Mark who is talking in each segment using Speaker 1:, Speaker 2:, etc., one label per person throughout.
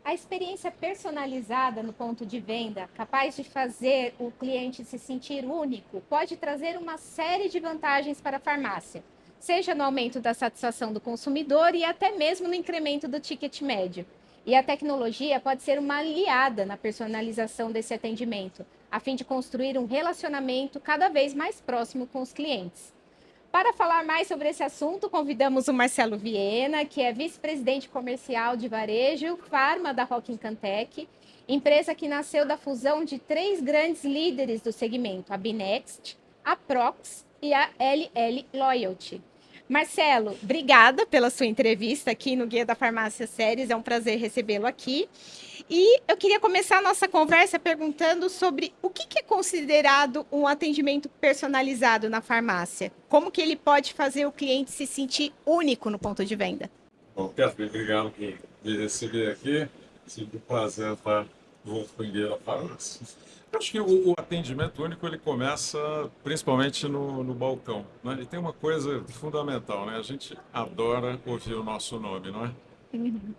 Speaker 1: A experiência personalizada no ponto de venda, capaz de fazer o cliente se sentir único, pode trazer uma série de vantagens para a farmácia, seja no aumento da satisfação do consumidor e até mesmo no incremento do ticket médio. E a tecnologia pode ser uma aliada na personalização desse atendimento, a fim de construir um relacionamento cada vez mais próximo com os clientes. Para falar mais sobre esse assunto, convidamos o Marcelo Viena, que é vice-presidente comercial de varejo Farma da Rock Cantec, empresa que nasceu da fusão de três grandes líderes do segmento, a Binext, a Prox e a LL Loyalty. Marcelo, obrigada pela sua entrevista aqui no Guia da Farmácia Séries, é um prazer recebê-lo aqui. E eu queria começar a nossa conversa perguntando sobre o que é considerado um atendimento personalizado na farmácia. Como que ele pode fazer o cliente se sentir único no ponto de venda?
Speaker 2: Bom, Catherine, obrigado por me receber aqui. Sempre um prazer estar junto com o Guia Farmácia. Eu acho que o atendimento único ele começa principalmente no balcão, né? E tem uma coisa fundamental, né? A gente adora ouvir o nosso nome, não é?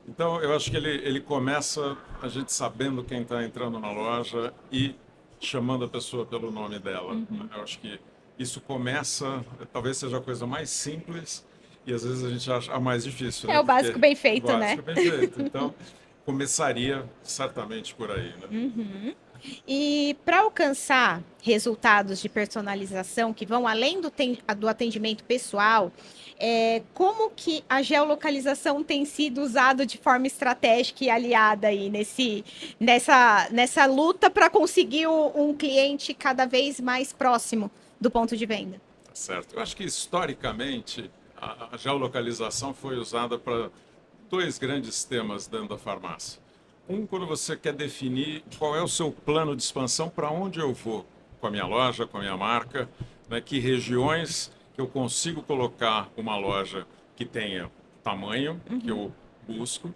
Speaker 2: Então, eu acho que ele começa a gente sabendo quem está entrando na loja e chamando a pessoa pelo nome dela, né? Eu acho que isso começa, talvez seja a coisa mais simples e às vezes a gente acha a mais difícil,
Speaker 1: É
Speaker 2: né?
Speaker 1: o básico
Speaker 2: Porque
Speaker 1: bem
Speaker 2: o
Speaker 1: feito, né?
Speaker 2: básico é bem feito. Então, começaria certamente por aí, né?
Speaker 1: E para alcançar resultados de personalização que vão além do atendimento pessoal, como que a geolocalização tem sido usada de forma estratégica e aliada aí nessa luta para conseguir um cliente cada vez mais próximo do ponto de venda?
Speaker 2: Certo. Eu acho que historicamente a geolocalização foi usada para dois grandes temas dentro da farmácia. Um, quando você quer definir qual é o seu plano de expansão, para onde eu vou com a minha loja, com a minha marca, né, que regiões que eu consigo colocar uma loja que tenha tamanho que eu busco,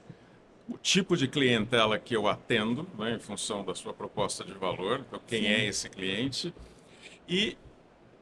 Speaker 2: o tipo de clientela que eu atendo, né, em função da sua proposta de valor, então quem é esse cliente, e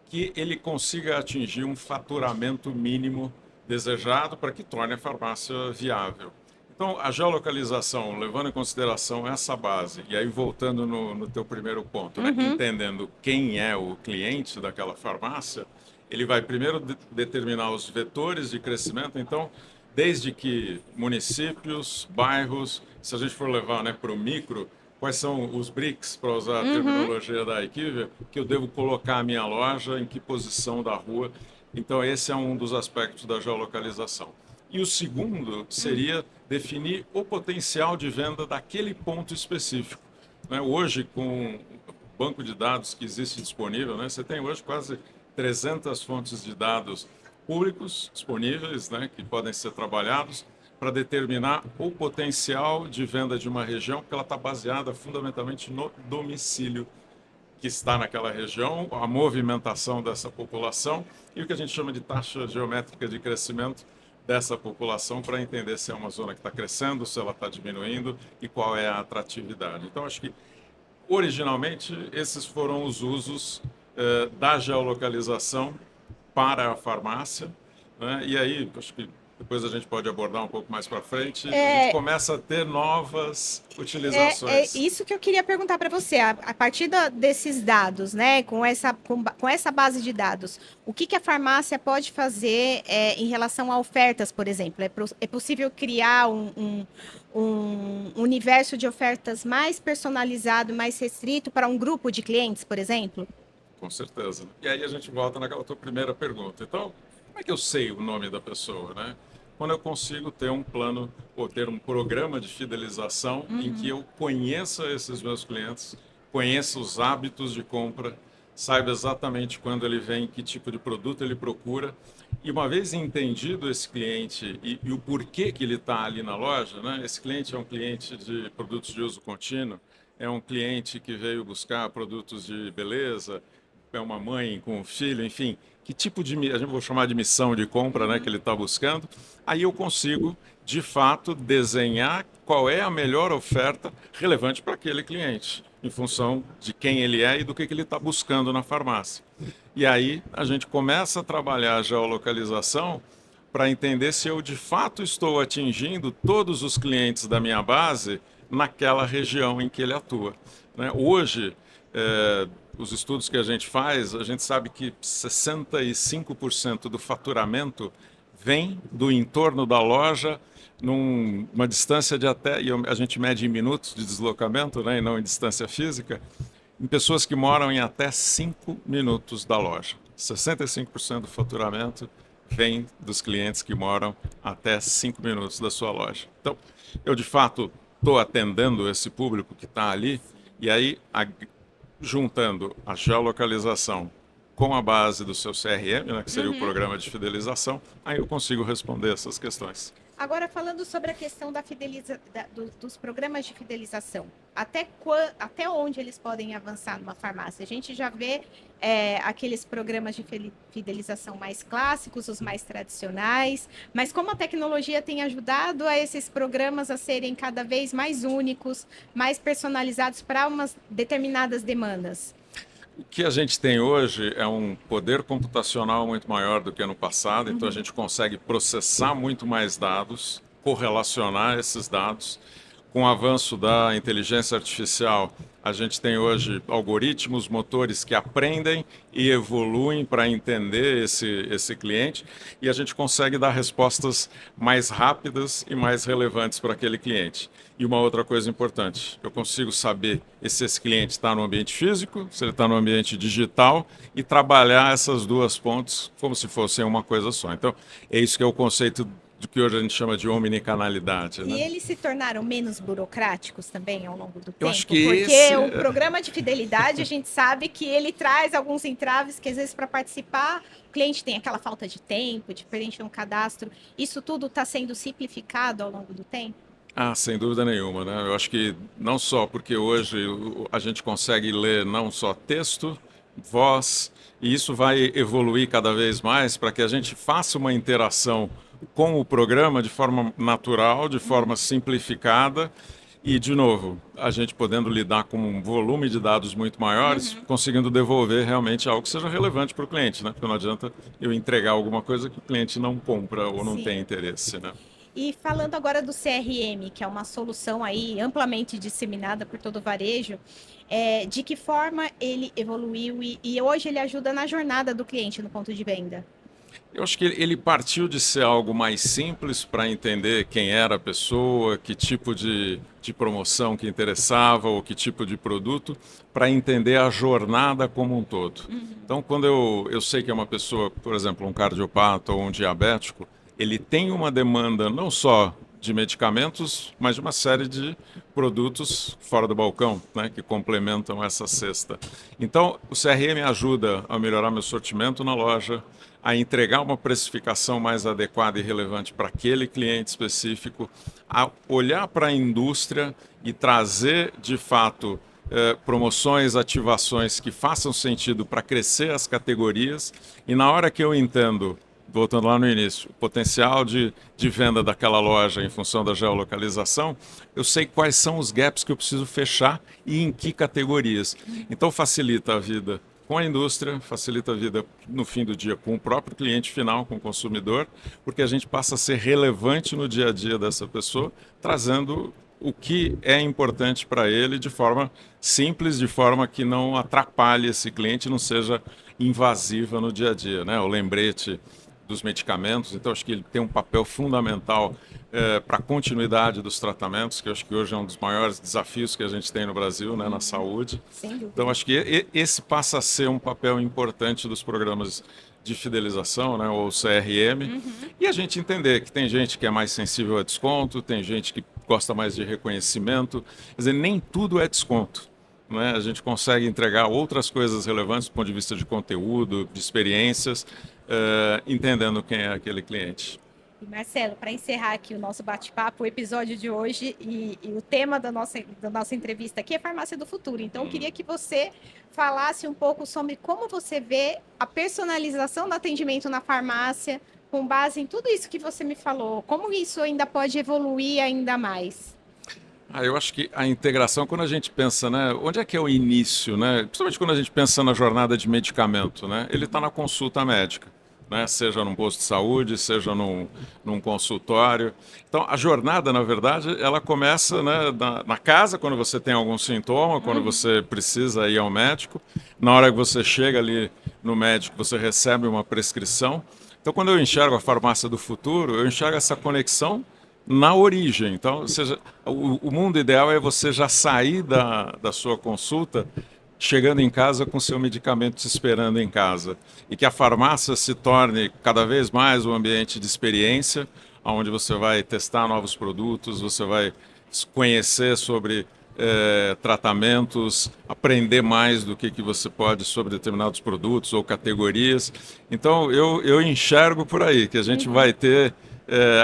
Speaker 2: que ele consiga atingir um faturamento mínimo desejado para que torne a farmácia viável. Então, a geolocalização, levando em consideração essa base, e aí voltando no teu primeiro ponto, né? Entendendo quem é o cliente daquela farmácia, ele vai primeiro determinar os vetores de crescimento. Então, desde que municípios, bairros, se a gente for levar, né, para o micro, quais são os bricks, para usar a terminologia da IQVIA, que eu devo colocar a minha loja, em que posição da rua. Então, esse é um dos aspectos da geolocalização. E o segundo seria definir o potencial de venda daquele ponto específico, né? Hoje, com o banco de dados que existe disponível, né, você tem hoje quase 300 fontes de dados públicos disponíveis, né, que podem ser trabalhados para determinar o potencial de venda de uma região, porque ela está baseada fundamentalmente no domicílio que está naquela região, a movimentação dessa população e o que a gente chama de taxa geométrica de crescimento dessa população para entender se é uma zona que está crescendo, se ela está diminuindo e qual é a atratividade. Então, acho que originalmente esses foram os usos da geolocalização para a farmácia, né? E aí, acho que depois a gente pode abordar um pouco mais para frente, a gente começa a ter novas
Speaker 1: É
Speaker 2: utilizações.
Speaker 1: isso que eu queria perguntar para você. A partir desses dados, né, com essa base de dados, o que a farmácia pode fazer em relação a ofertas, por exemplo? É possível criar um universo de ofertas mais personalizado, mais restrito para um grupo de clientes, por exemplo?
Speaker 2: Com certeza. E aí a gente volta naquela tua primeira pergunta. Então, como é que eu sei o nome da pessoa, né? Quando eu consigo ter um plano ou ter um programa de fidelização em que eu conheça esses meus clientes, conheça os hábitos de compra, saiba exatamente quando ele vem, que tipo de produto ele procura. E uma vez entendido esse cliente e o porquê que ele está ali na loja, né? Esse cliente é um cliente de produtos de uso contínuo, é um cliente que veio buscar produtos de beleza, é uma mãe com um filho, enfim, que tipo de, a gente vou chamar de missão de compra, né, que ele está buscando, aí eu consigo, de fato, desenhar qual é a melhor oferta relevante para aquele cliente, em função de quem ele é e do que ele está buscando na farmácia. E aí a gente começa a trabalhar a geolocalização para entender se eu de fato estou atingindo todos os clientes da minha base naquela região em que ele atua, né? Hoje, os estudos que a gente faz, a gente sabe que 65% do faturamento vem do entorno da loja, numa distância de até, e a gente mede em minutos de deslocamento, né, e não em distância física, em pessoas que moram em até 5 minutos da loja. 65% do faturamento vem dos clientes que moram até 5 minutos da sua loja. Então, eu de fato estou atendendo esse público que está ali, e aí, juntando a geolocalização com a base do seu CRM, né, que seria o programa de fidelização, aí eu consigo responder essas questões.
Speaker 1: Agora, falando sobre a questão dos programas de fidelização, até onde eles podem avançar numa farmácia? A gente já vê aqueles programas de fidelização mais clássicos, os mais tradicionais, mas como a tecnologia tem ajudado a esses programas a serem cada vez mais únicos, mais personalizados para umas determinadas demandas?
Speaker 2: O que a gente tem hoje é um poder computacional muito maior do que no passado, então a gente consegue processar muito mais dados, correlacionar esses dados. Com o avanço da inteligência artificial, a gente tem hoje algoritmos, motores que aprendem e evoluem para entender esse cliente, e a gente consegue dar respostas mais rápidas e mais relevantes para aquele cliente. E uma outra coisa importante, eu consigo saber se esse cliente está no ambiente físico, se ele está no ambiente digital, e trabalhar essas duas pontes como se fossem uma coisa só. Então, é isso que é o conceito do que hoje a gente chama de omnicanalidade, né?
Speaker 1: E eles se tornaram menos burocráticos também ao longo do tempo?
Speaker 2: Eu acho que
Speaker 1: porque o programa de fidelidade, a gente sabe que ele traz alguns entraves que às vezes para participar, o cliente tem aquela falta de tempo, de preencher um cadastro. Isso tudo está sendo simplificado ao longo do tempo?
Speaker 2: Ah, sem dúvida nenhuma, né? Eu acho que não só porque hoje a gente consegue ler não só texto, voz, e isso vai evoluir cada vez mais para que a gente faça uma interação com o programa de forma natural, de forma simplificada e, de novo, a gente podendo lidar com um volume de dados muito maiores, conseguindo devolver realmente algo que seja relevante para o cliente, né? Porque não adianta eu entregar alguma coisa que o cliente não compra ou não tem interesse, né?
Speaker 1: E falando agora do CRM, que é uma solução aí amplamente disseminada por todo o varejo, de que forma ele evoluiu e hoje ele ajuda na jornada do cliente no ponto de venda?
Speaker 2: Eu acho que ele partiu de ser algo mais simples para entender quem era a pessoa, que tipo de promoção que interessava ou que tipo de produto, para entender a jornada como um todo. Então, quando eu sei que é uma pessoa, por exemplo, um cardiopata ou um diabético, ele tem uma demanda não só de medicamentos, mas de uma série de produtos fora do balcão, né, que complementam essa cesta. Então, o CRM ajuda a melhorar meu sortimento na loja, a entregar uma precificação mais adequada e relevante para aquele cliente específico, a olhar para a indústria e trazer, de fato, promoções, ativações que façam sentido para crescer as categorias. E na hora que eu entendo, voltando lá no início, o potencial de venda daquela loja em função da geolocalização, eu sei quais são os gaps que eu preciso fechar e em que categorias. Então facilita a vida com a indústria, facilita a vida no fim do dia com o próprio cliente final, com o consumidor, porque a gente passa a ser relevante no dia a dia dessa pessoa, trazendo o que é importante para ele de forma simples, de forma que não atrapalhe esse cliente, não seja invasiva no dia a dia, né? O lembrete dos medicamentos, então acho que ele tem um papel fundamental para a continuidade dos tratamentos, que eu acho que hoje é um dos maiores desafios que a gente tem no Brasil, né, na saúde. Então acho que esse passa a ser um papel importante dos programas de fidelização, né, ou CRM, e a gente entender que tem gente que é mais sensível a desconto, tem gente que gosta mais de reconhecimento, quer dizer, nem tudo é desconto. Né? A gente consegue entregar outras coisas relevantes do ponto de vista de conteúdo, de experiências, entendendo quem é aquele cliente.
Speaker 1: E Marcelo, para encerrar aqui o nosso bate-papo, o episódio de hoje e o tema da nossa entrevista aqui é farmácia do futuro. Então, eu queria que você falasse um pouco sobre como você vê a personalização do atendimento na farmácia, com base em tudo isso que você me falou. Como isso ainda pode evoluir ainda mais?
Speaker 2: Eu acho que a integração, quando a gente pensa, né, onde é que é o início, né? Principalmente quando a gente pensa na jornada de medicamento, né? Ele está na consulta médica. né? Seja num posto de saúde, seja num consultório. Então, a jornada, na verdade, ela começa, né, na casa, quando você tem algum sintoma, quando você precisa ir ao médico. Na hora que você chega ali no médico, você recebe uma prescrição. Então, quando eu enxergo a farmácia do futuro, eu enxergo essa conexão na origem. Então, ou seja, o mundo ideal é você já sair da sua consulta chegando em casa com seu medicamento te esperando em casa. E que a farmácia se torne cada vez mais um ambiente de experiência, onde você vai testar novos produtos, você vai conhecer sobre tratamentos, aprender mais do que você pode sobre determinados produtos ou categorias. Então, eu enxergo por aí que a gente vai ter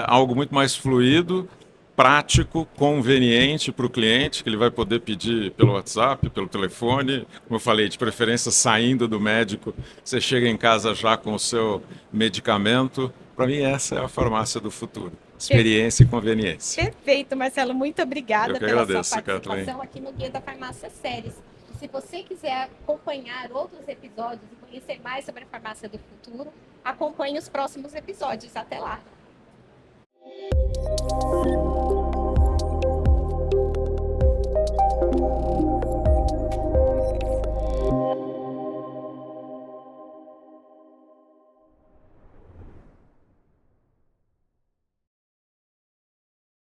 Speaker 2: algo muito mais fluido, prático, conveniente para o cliente, que ele vai poder pedir pelo WhatsApp, pelo telefone, como eu falei, de preferência saindo do médico, você chega em casa já com o seu medicamento. Para mim, essa é a farmácia do futuro. Experiência e conveniência.
Speaker 1: Perfeito, Marcelo. Muito obrigada pela sua
Speaker 2: agradeço,
Speaker 1: participação
Speaker 2: Kathleen.
Speaker 1: aqui no Guia da Farmácia Séries. E se você quiser acompanhar outros episódios e conhecer mais sobre a farmácia do futuro, acompanhe os próximos episódios. Até lá!